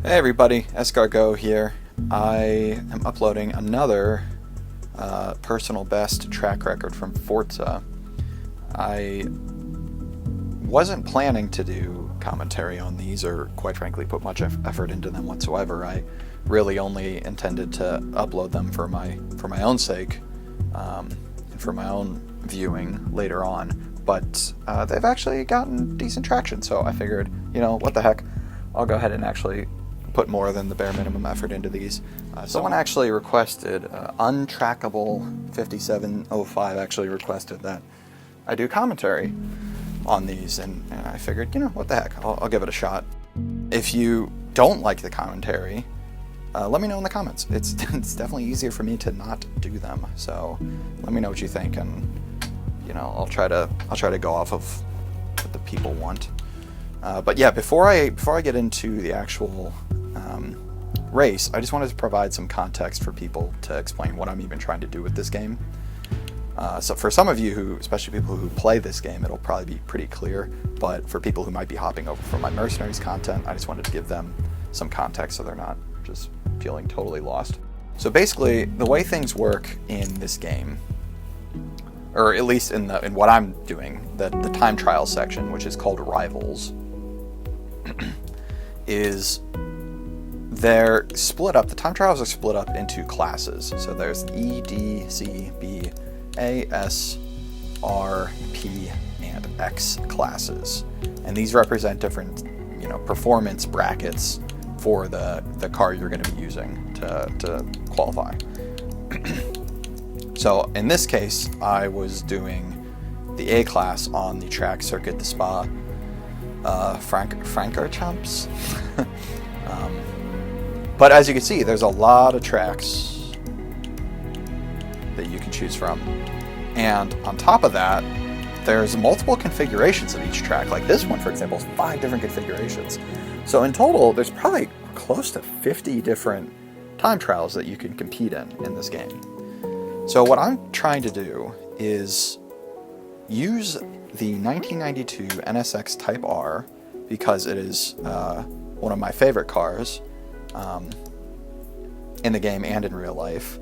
Hey everybody, Escargot here. I am uploading another personal best track record from Forza. I wasn't planning to do commentary on these or quite frankly put much effort into them whatsoever. I really only intended to upload them for my own sake and for my own viewing later on. But they've actually gotten decent traction, so I figured, what the heck, I'll go ahead and actually put more than the bare minimum effort into these. Someone actually requested, Untrackable5705 actually requested that I do commentary on these, and I figured, what the heck, I'll give it a shot. If you don't like the commentary, let me know in the comments. It's definitely easier for me to not do them, so let me know what you think, and I'll try to go off of what the people want. But yeah, before I get into the actual race, I just wanted to provide some context for people to explain what I'm even trying to do with this game. So for some of you, especially people who play this game, it'll probably be pretty clear, but for people who might be hopping over from my Mercenaries content, I just wanted to give them some context so they're not just feeling totally lost. So basically, the way things work in this game, or at least in what I'm doing, the time trial section, which is called Rivals, is they're split up. The time trials are split up into classes. So there's E, D, C, B, A, S, R, P, and X classes. And these represent different, performance brackets for the car you're going to be using to qualify. So in this case, I was doing the A class on the track circuit, the Spa-Francorchamps. But as you can see, there's a lot of tracks that you can choose from. And on top of that, there's multiple configurations of each track. Like this one, for example, is 5 different configurations. So in total, there's probably close to 50 different time trials that you can compete in this game. So what I'm trying to do is use the 1992 NSX Type R because it is one of my favorite cars in the game and in real life.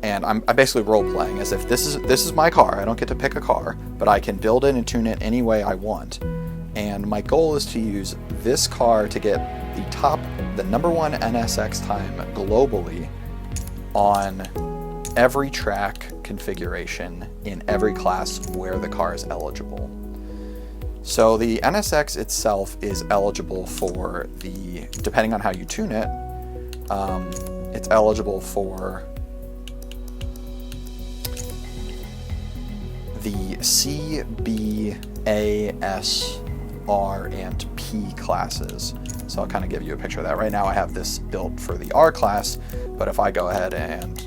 And I'm basically role-playing as if this is my car. I don't get to pick a car, but I can build it and tune it any way I want. And my goal is to use this car to get the number 1 NSX time globally on every track configuration in every class where the car is eligible. So the NSX itself is eligible for depending on how you tune it, it's eligible for the C, B, A, S, R, and P classes. So I'll kind of give you a picture of that. Right now I have this built for the R class, but if I go ahead and,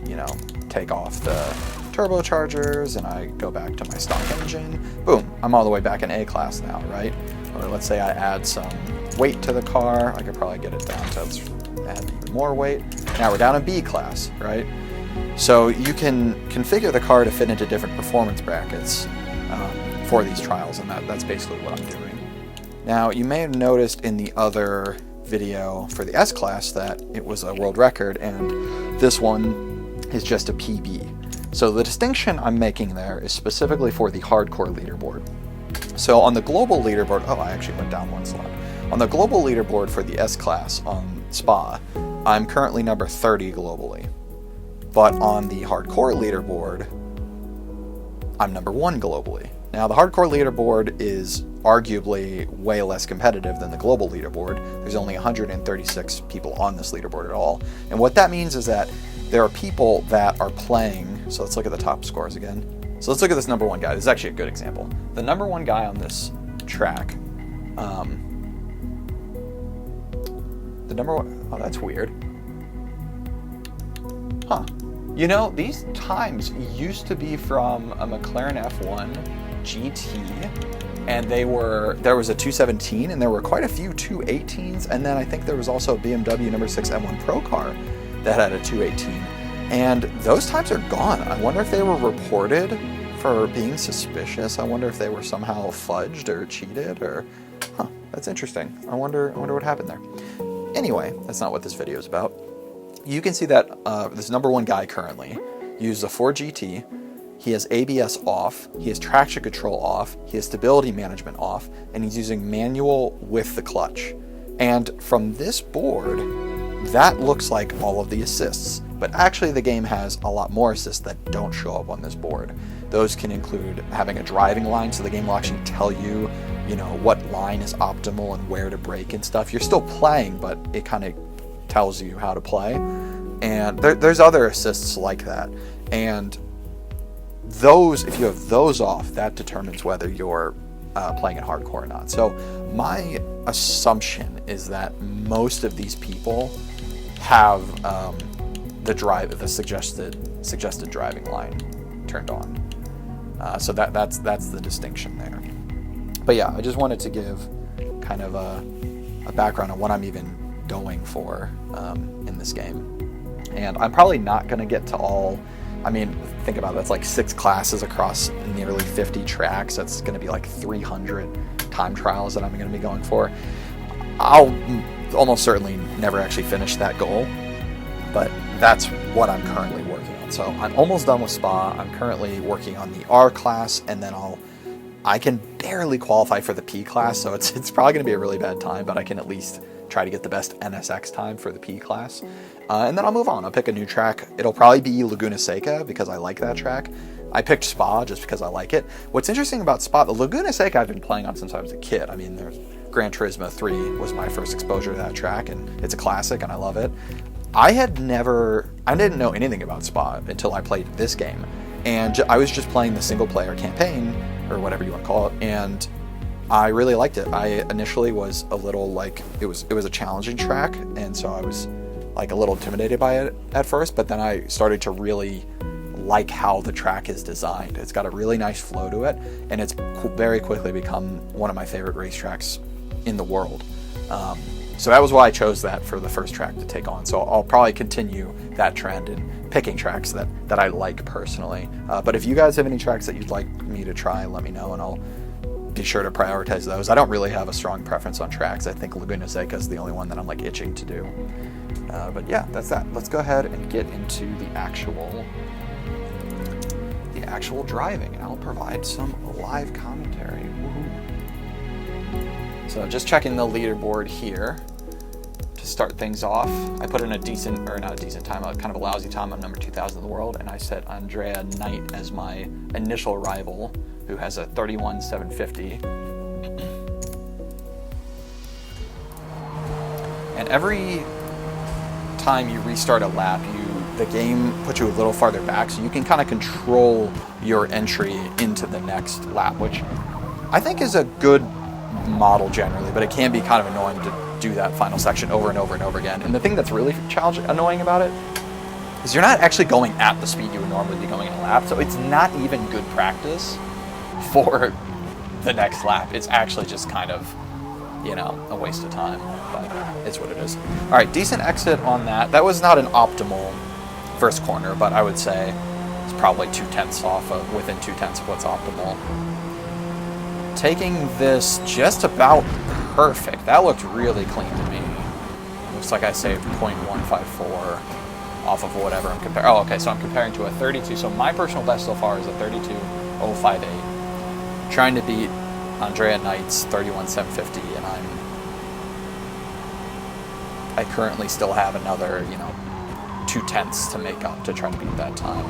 take off the turbochargers and I go back to my stock engine, boom, I'm all the way back in A class now, right? Or let's say I add some weight to the car, I could probably get it down to add even more weight. Now we're down in B class, right? So you can configure the car to fit into different performance brackets for these trials, and that's basically what I'm doing. Now you may have noticed in the other video for the S class that it was a world record, and this one is just a PB. So the distinction I'm making there is specifically for the hardcore leaderboard. So on the global leaderboard, I actually went down one slot. On the global leaderboard for the S class on Spa, I'm currently number 30 globally. But on the hardcore leaderboard, I'm number 1 globally. Now the hardcore leaderboard is arguably way less competitive than the global leaderboard. There's only 136 people on this leaderboard at all. And what that means is that there are people that are playing, so let's look at the top scores again. So let's look at this number 1 guy. This is actually a good example. The number 1 guy on this track, the number 1, oh, that's weird. Huh. These times used to be from a McLaren F1 GT, and there was a 217, and there were quite a few 218s, and then I think there was also a BMW number 6 M1 Pro car that had a 218, and those times are gone. I wonder if they were reported for being suspicious. I wonder if they were somehow fudged or cheated, or that's interesting. I wonder what happened there. Anyway, that's not what this video is about. You can see that this #1 guy currently uses a Ford GT. He has ABS off, he has traction control off, he has stability management off, and he's using manual with the clutch. And from this board, that looks like all of the assists. But actually the game has a lot more assists that don't show up on this board. Those can include having a driving line, so the game will actually tell you, you know, what line is optimal and where to brake and stuff. You're still playing, but it kind of tells you how to play. And there's other assists like that. And those, if you have those off, that determines whether you're playing in hardcore or not. So my assumption is that most of these people have the suggested driving line turned on. So that's the distinction there. But yeah, I just wanted to give kind of a background on what I'm even going for in this game. And I'm probably not going to get to all, I mean, think about it, that's like 6 classes across nearly 50 tracks. That's going to be like 300 time trials that I'm going to be going for. I'll almost certainly never actually finish that goal, but that's what I'm currently working on. So I'm almost done with Spa. I'm currently working on the R class, and then I can barely qualify for the P class, so it's probably going to be a really bad time, but I can at least try to get the best NSX time for the P class. And then I'll move on. I'll pick a new track. It'll probably be Laguna Seca because I like that track. I picked Spa just because I like it. What's interesting about Spa, the Laguna Seca I've been playing on since I was a kid. I mean, there's Gran Turismo 3 was my first exposure to that track, and it's a classic and I love it. I didn't know anything about Spa until I played this game. And I was just playing the single player campaign, or whatever you want to call it, and I really liked it. I initially was a little like, it was a challenging track, and so I was like a little intimidated by it at first, but then I started to really like how the track is designed. It's got a really nice flow to it, and it's very quickly become one of my favorite racetracks in the world. So that was why I chose that for the first track to take on. So I'll probably continue that trend in picking tracks that I like personally. But if you guys have any tracks that you'd like me to try, let me know, and I'll be sure to prioritize those. I don't really have a strong preference on tracks. I think Laguna Seca is the only one that I'm like itching to do. But yeah, that's that. Let's go ahead and get into the actual driving, and I'll provide some live commentary. Woohoo. So just checking the leaderboard here to start things off. I put in not a decent time, kind of a lousy time. I'm number 2,000 in the world, and I set Andrea Knight as my initial rival, who has a 31,750. And every time you restart a lap, the game puts you a little farther back, so you can kind of control your entry into the next lap, which I think is a good model generally, but it can be kind of annoying to do that final section over and over and over again. And the thing that's really annoying about it is you're not actually going at the speed you would normally be going in a lap, so it's not even good practice for the next lap. It's actually just kind of, you know, a waste of time, but it's what it is. All right, decent exit on that. That was not an optimal first corner, but I would say it's probably 2/10 off of, within 2/10 of what's optimal. Taking this just about perfect. That looked really clean to me. Looks like I saved 0.154 off of whatever I'm comparing. Oh, okay, so I'm comparing to a 32. So my personal best so far is a 32.058. Trying to beat Andrea Knight's 31,750, and I currently still have another, 2/10 to make up to try to beat that time.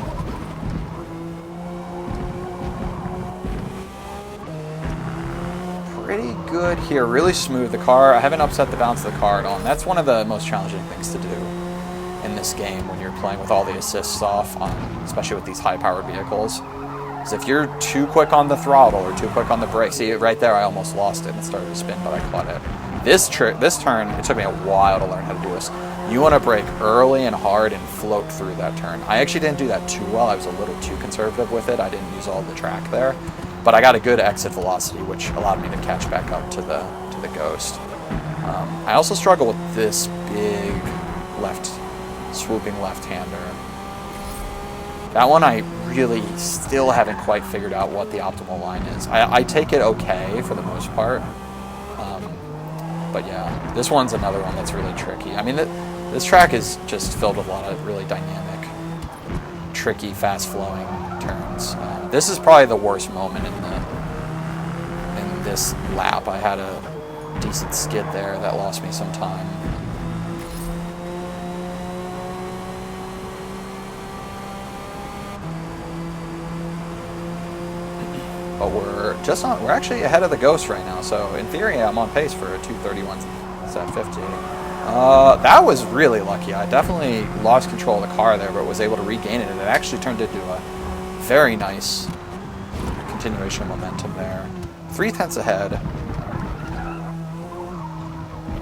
Pretty good here, really smooth. The car, I haven't upset the balance of the car at all, and that's one of the most challenging things to do in this game when you're playing with all the assists off, especially with these high-powered vehicles. Is if you're too quick on the throttle or too quick on the brake, see right there, I almost lost it and it started to spin, but I caught it. This turn, it took me a while to learn how to do this. You want to brake early and hard and float through that turn. I actually didn't do that too well. I was a little too conservative with it. I didn't use all the track there, but I got a good exit velocity, which allowed me to catch back up to the Ghost. I also struggle with this big swooping left-hander. That one I really still haven't quite figured out what the optimal line is. I take it okay for the most part. But yeah, this one's another one that's really tricky. I mean, this track is just filled with a lot of really dynamic, tricky, fast-flowing turns. This is probably the worst moment in this lap. I had a decent skid there that lost me some time. But we're actually ahead of the Ghost right now, so in theory I'm on pace for a 2:31.50. That was really lucky. I definitely lost control of the car there, but was able to regain it, and it actually turned into a very nice continuation of momentum there. 3/10 ahead.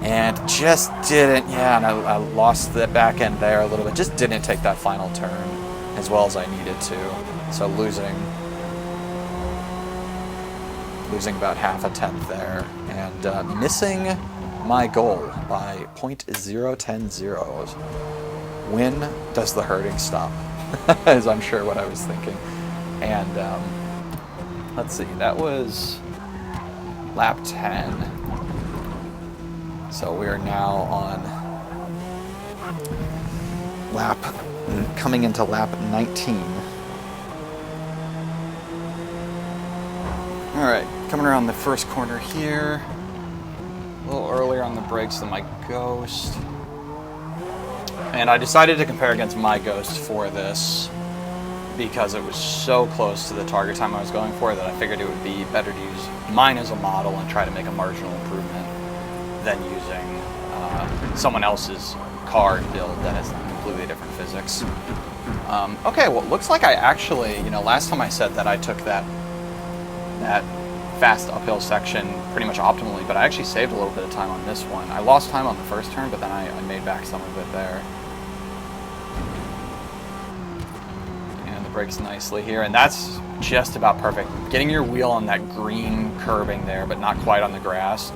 And just didn't, and I lost the back end there a little bit, just didn't take that final turn as well as I needed to. So losing about half a tenth there, and missing my goal by 0.010. When does the hurting stop? Is I'm sure what I was thinking. And let's see, that was lap 10. So we are now on coming into lap 19. All right, coming around the first corner here. A little earlier on the brakes than my Ghost. And I decided to compare against my Ghost for this because it was so close to the target time I was going for that I figured it would be better to use mine as a model and try to make a marginal improvement than using someone else's car build that has completely different physics. Okay, well, it looks like I actually, last time I said that I took that fast uphill section pretty much optimally, but I actually saved a little bit of time on this one. I lost time on the first turn, but then I made back some of it there. And the brakes nicely here, and that's just about perfect. Getting your wheel on that green curbing there, but not quite on the grass,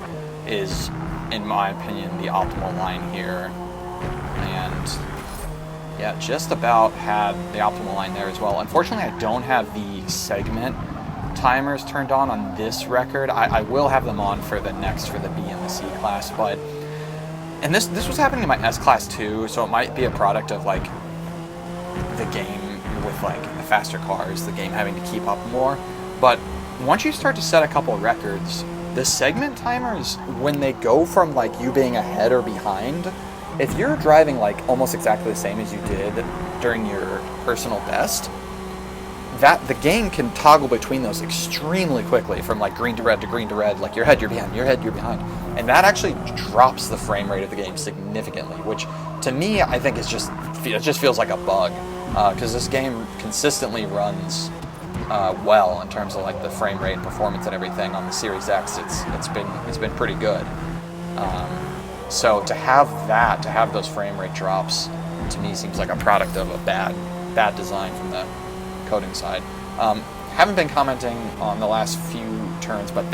is, in my opinion, the optimal line here. And yeah, just about had the optimal line there as well. Unfortunately, I don't have the segment timers turned on this record. I will have them on for the B and the C class, but and this was happening in my S class too, so it might be a product of like the game with like the faster cars, the game having to keep up more. But once you start to set a couple of records, the segment timers, when they go from like you being ahead or behind, if you're driving like almost exactly the same as you did during your personal best, that the game can toggle between those extremely quickly, from like green to red, like you're ahead, you're behind, you're ahead, you're behind. And that actually drops the frame rate of the game significantly, which to me, I think it just feels like a bug, because this game consistently runs well in terms of like the frame rate and performance and everything. On the Series X, it's been pretty good. So to have those frame rate drops, to me seems like a product of a bad design from the coding side. Haven't been commenting on the last few turns, but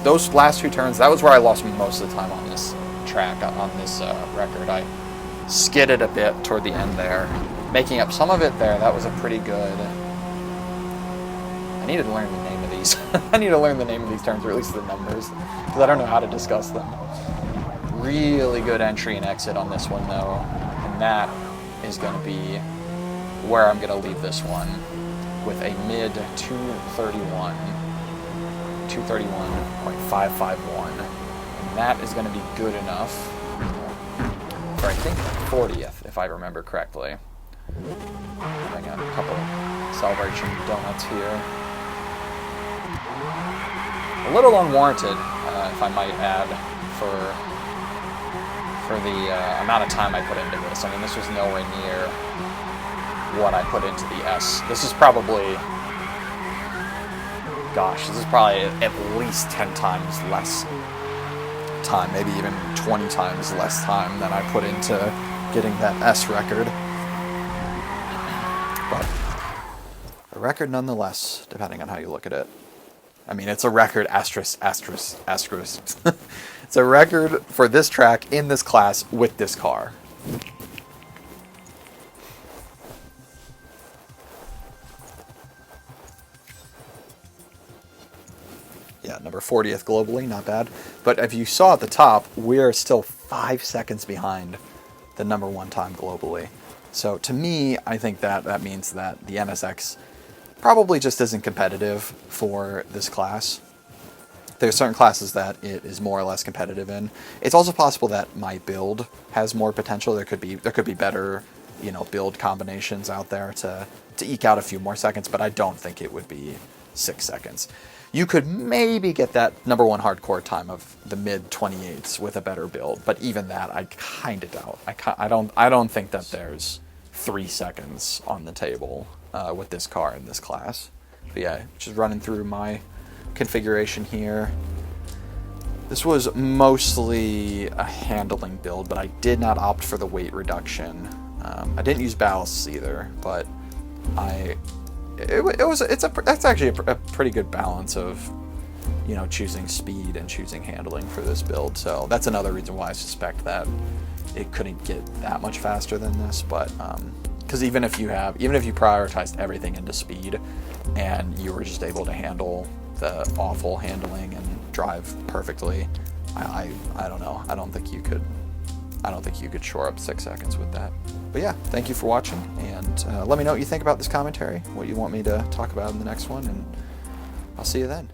those last few turns, that was where I lost most of the time on this track, on this record. I skidded a bit toward the end there, making up some of it there. That was a pretty good. I need to learn the name of these. I need to learn the name of these terms, or at least the numbers, because I don't know how to discuss them. Really good entry and exit on this one though, and that is going to be where I'm going to leave this one, with a mid 231, 231.551, and that is going to be good enough for, I think, 40th, if I remember correctly. Having a couple celebration donuts here. A little unwarranted, if I might add, for the amount of time I put into this. I mean, this was nowhere near what I put into the S. This is probably, at least 10 times less time, maybe even 20 times less time than I put into getting that S record. But a record nonetheless, depending on how you look at it. I mean, it's a record asterisk. It's a record for this track in this class with this car. Yeah, number 40th globally, not bad. But if you saw at the top, we're still 5 seconds behind the number 1 time globally. So to me, I think that means that the NSX probably just isn't competitive for this class. There's certain classes that it is more or less competitive in. It's also possible that my build has more potential. There could be better, you know, build combinations out there to eke out a few more seconds, but I don't think it would be 6 seconds. You could maybe get that number 1 hardcore time of the mid 28s with a better build, but even that I kind of doubt. I don't think that there's 3 seconds on the table with this car in this class. But yeah, just running through my configuration here. This was mostly a handling build, but I did not opt for the weight reduction. I didn't use ballasts either, but that's actually a pretty good balance of, you know, choosing speed and choosing handling for this build. So that's another reason why I suspect that it couldn't get that much faster than this. But because even if you prioritized everything into speed and you were just able to handle the awful handling and drive perfectly, I don't know. I don't think you could shore up 6 seconds with that. But yeah, thank you for watching, and let me know what you think about this commentary, what you want me to talk about in the next one, and I'll see you then.